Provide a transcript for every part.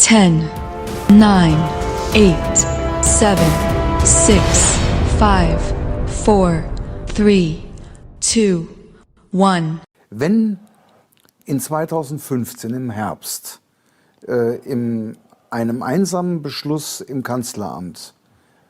10, 9, 8, 7, 6, 5, 4, 3, 2, 1. Wenn in 2015 im Herbst in einem einsamen Beschluss im Kanzleramt,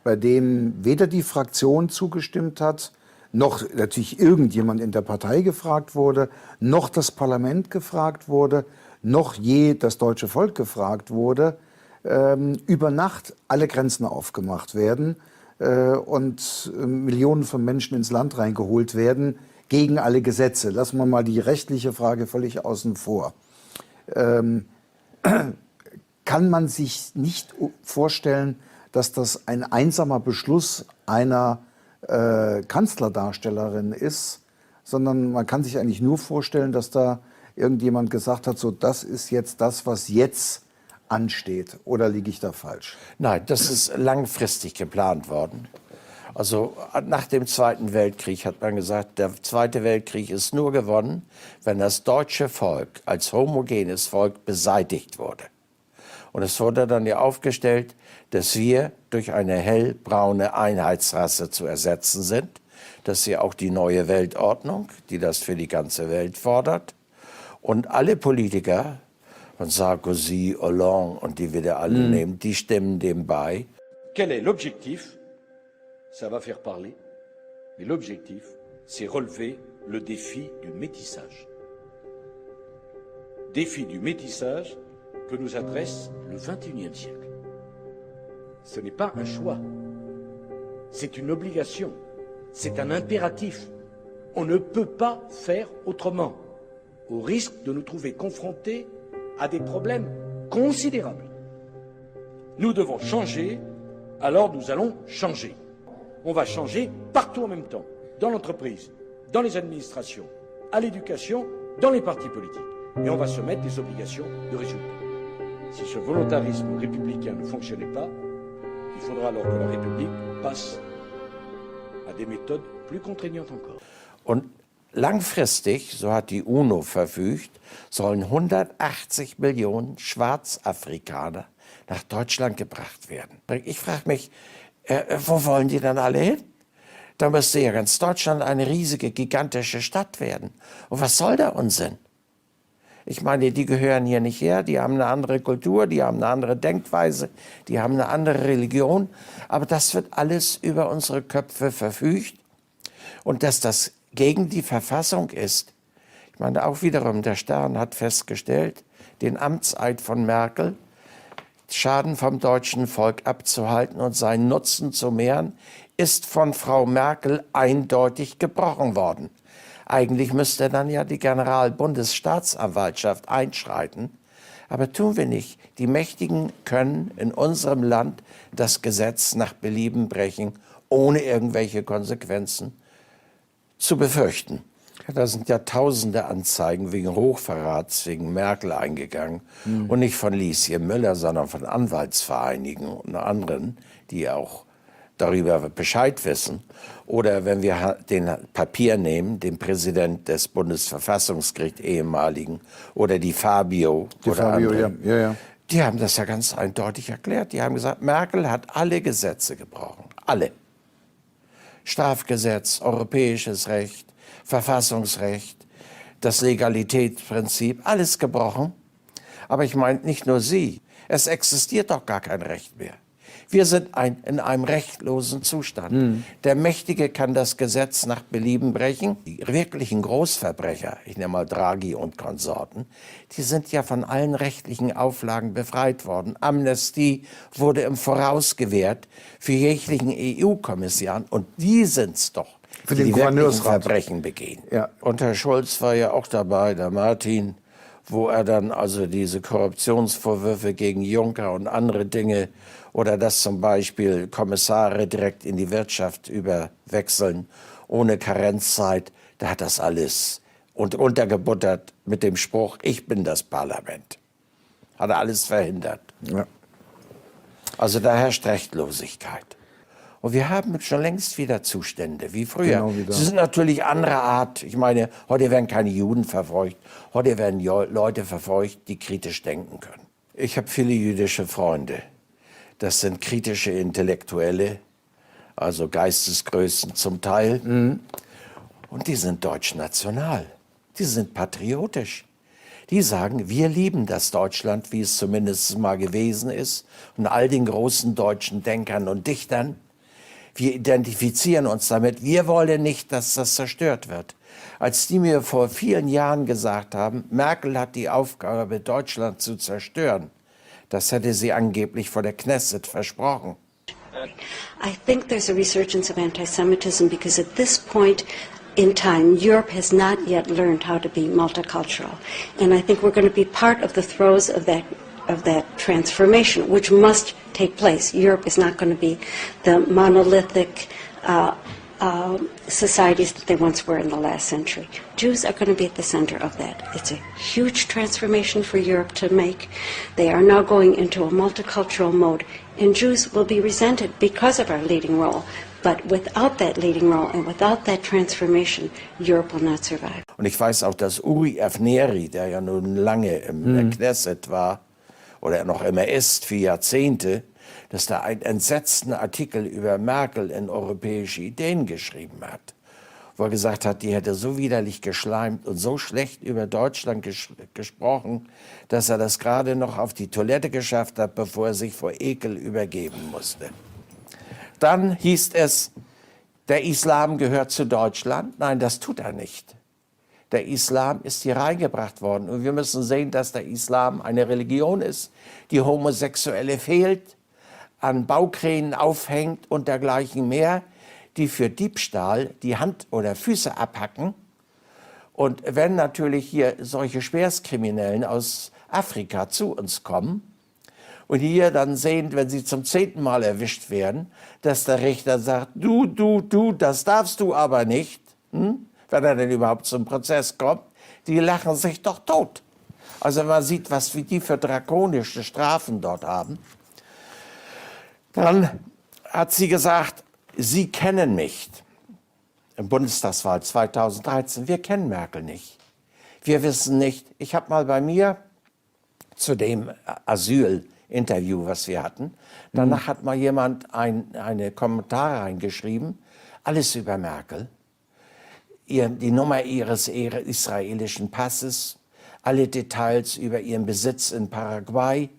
bei dem weder die Fraktion zugestimmt hat, noch natürlich irgendjemand in der Partei gefragt wurde, noch das Parlament gefragt wurde, noch je das deutsche Volk gefragt wurde, über Nacht alle Grenzen aufgemacht werden und Millionen von Menschen ins Land reingeholt werden, gegen alle Gesetze. Lassen wir mal die rechtliche Frage völlig außen vor. Kann man sich nicht vorstellen, dass das ein einsamer Beschluss einer Kanzlerdarstellerin ist, sondern man kann sich eigentlich nur vorstellen, dass da irgendjemand gesagt hat, so das ist jetzt das, was jetzt ansteht. Oder liege ich da falsch? Nein, das ist langfristig geplant worden. Also nach dem Zweiten Weltkrieg hat man gesagt, der Zweite Weltkrieg ist nur gewonnen, wenn das deutsche Volk als homogenes Volk beseitigt wurde. Und es wurde dann ja aufgestellt, dass wir durch eine hellbraune Einheitsrasse zu ersetzen sind. Das ist ja auch die neue Weltordnung, die das für die ganze Welt fordert. Und alle Politiker, von Sarkozy, Hollande und die wir da alle nehmen, die stimmen dem bei. Quel est l'objectif? Ça va faire parler. Mais l'objectif, c'est relever le défi du métissage. Défi du métissage que nous adresse le XXIe siècle. Ce n'est pas un choix, c'est une obligation, c'est un impératif. On ne peut pas faire autrement, au risque de nous trouver confrontés à des problèmes considérables. Nous devons changer, alors nous allons changer. On va changer partout en même temps, dans l'entreprise, dans les administrations, à l'éducation, dans les partis politiques. Et on va se mettre des obligations de résultat. Si ce volontarisme républicain ne fonctionnait pas, il faudra alors que la République passe à des méthodes plus contraignantes encore. Und langfristig, so hat die UNO verfügt, sollen 180 Millionen Schwarzafrikaner nach Deutschland gebracht werden. Ich frage mich, wo wollen die dann alle hin? Da müsste ja ganz Deutschland eine riesige, gigantische Stadt werden. Und was soll der Unsinn? Ich meine, die gehören hier nicht her, die haben eine andere Kultur, die haben eine andere Denkweise, die haben eine andere Religion. Aber das wird alles über unsere Köpfe verfügt. Und dass das gegen die Verfassung ist, ich meine, auch wiederum, der Stern hat festgestellt, den Amtseid von Merkel, Schaden vom deutschen Volk abzuhalten und seinen Nutzen zu mehren, ist von Frau Merkel eindeutig gebrochen worden. Eigentlich müsste dann ja die Generalbundesstaatsanwaltschaft einschreiten. Aber tun wir nicht. Die Mächtigen können in unserem Land das Gesetz nach Belieben brechen, ohne irgendwelche Konsequenzen zu befürchten. Da sind ja tausende Anzeigen wegen Hochverrats, wegen Merkel eingegangen. Und nicht von Lieschen Müller, sondern von Anwaltsvereinigungen und anderen, die auch darüber Bescheid wissen. Oder wenn wir den Papier nehmen, den Präsident des Bundesverfassungsgerichts, ehemaligen, oder die Fabio, Ja. Die haben das ja ganz eindeutig erklärt. Die haben gesagt, Merkel hat alle Gesetze gebrochen. Alle. Strafgesetz, europäisches Recht, Verfassungsrecht, das Legalitätsprinzip, alles gebrochen. Aber ich meine nicht nur sie. Es existiert doch gar kein Recht mehr. Wir sind in einem rechtlosen Zustand. Der Mächtige kann das Gesetz nach Belieben brechen. Die wirklichen Großverbrecher, ich nenne mal Draghi und Konsorten, die sind ja von allen rechtlichen Auflagen befreit worden. Amnestie wurde im Voraus gewährt für jeglichen EU-Kommissaren. Und die sind's doch, für die den wirklichen Verbrechen begehen. Ja. Und Herr Schulz war ja auch dabei, der Martin, wo er dann also diese Korruptionsvorwürfe gegen Juncker und andere Dinge oder dass zum Beispiel Kommissare direkt in die Wirtschaft überwechseln, ohne Karenzzeit, da hat das alles untergebuttert mit dem Spruch, ich bin das Parlament. Hat er alles verhindert. Ja. Also da herrscht Rechtlosigkeit. Und wir haben schon längst wieder Zustände, wie früher. Genau wieder. Sie sind natürlich anderer Art. Ich meine, heute werden keine Juden verfolgt. Heute werden Leute verfolgt, die kritisch denken können. Ich habe viele jüdische Freunde. Das sind kritische Intellektuelle, also Geistesgrößen zum Teil. Und die sind deutschnational. Die sind patriotisch. Die sagen, wir lieben das Deutschland, wie es zumindest mal gewesen ist. Und all den großen deutschen Denkern und Dichtern. Wir identifizieren uns damit. Wir wollen nicht, dass das zerstört wird. Als die mir vor vielen Jahren gesagt haben, Merkel hat die Aufgabe, Deutschland zu zerstören, das hätte sie angeblich vor der Knesset versprochen. I think there's a resurgence of anti-Semitism because at this point in time, Europe has not yet learned how to be multicultural. And I think we're going to be part of the throes of that transformation, which must take place. Europe is not going to be the monolithic societies that they once were in the last century. Jews are going to be at the center of that. It's a huge transformation for Europe to make. They are now going into a multicultural mode, and Jews will be resented because of our leading role. But without that leading role and without that transformation, Europe will not survive. Und ich weiß auch, dass Uri Avneri, der ja nun lange im Knesset war, oder noch immer ist, 4 Jahrzehnte, dass da einen entsetzten Artikel über Merkel in europäische Ideen geschrieben hat, wo er gesagt hat, die hätte so widerlich geschleimt und so schlecht über Deutschland gesprochen, dass er das gerade noch auf die Toilette geschafft hat, bevor er sich vor Ekel übergeben musste. Dann hieß es, der Islam gehört zu Deutschland. Nein, das tut er nicht. Der Islam ist hier reingebracht worden. Und wir müssen sehen, dass der Islam eine Religion ist, die Homosexuelle fehlt, an Baukränen aufhängt und dergleichen mehr, die für Diebstahl die Hand oder Füße abhacken. Und wenn natürlich hier solche Schwerstkriminellen aus Afrika zu uns kommen und hier dann sehen, wenn sie zum 10. Mal erwischt werden, dass der Richter sagt, du, das darfst du aber nicht, wenn er denn überhaupt zum Prozess kommt, die lachen sich doch tot. Also wenn man sieht, wie die für drakonische Strafen dort haben. Dann hat sie gesagt, Sie kennen mich. Im Bundestagswahl 2013, wir kennen Merkel nicht. Wir wissen nicht, ich habe mal bei mir zu dem Asylinterview, was wir hatten, danach hat mal jemand eine Kommentar reingeschrieben, alles über Merkel, die Nummer ihres israelischen Passes, alle Details über ihren Besitz in Paraguay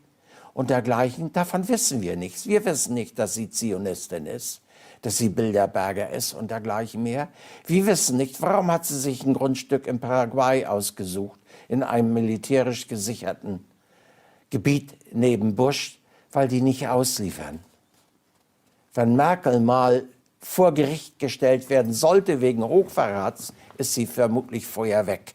und dergleichen, davon wissen wir nichts. Wir wissen nicht, dass sie Zionistin ist, dass sie Bilderberger ist und dergleichen mehr. Wir wissen nicht, warum hat sie sich ein Grundstück in Paraguay ausgesucht, in einem militärisch gesicherten Gebiet neben Bush, weil die nicht ausliefern. Wenn Merkel mal vor Gericht gestellt werden sollte wegen Hochverrats, ist sie vermutlich vorher weg.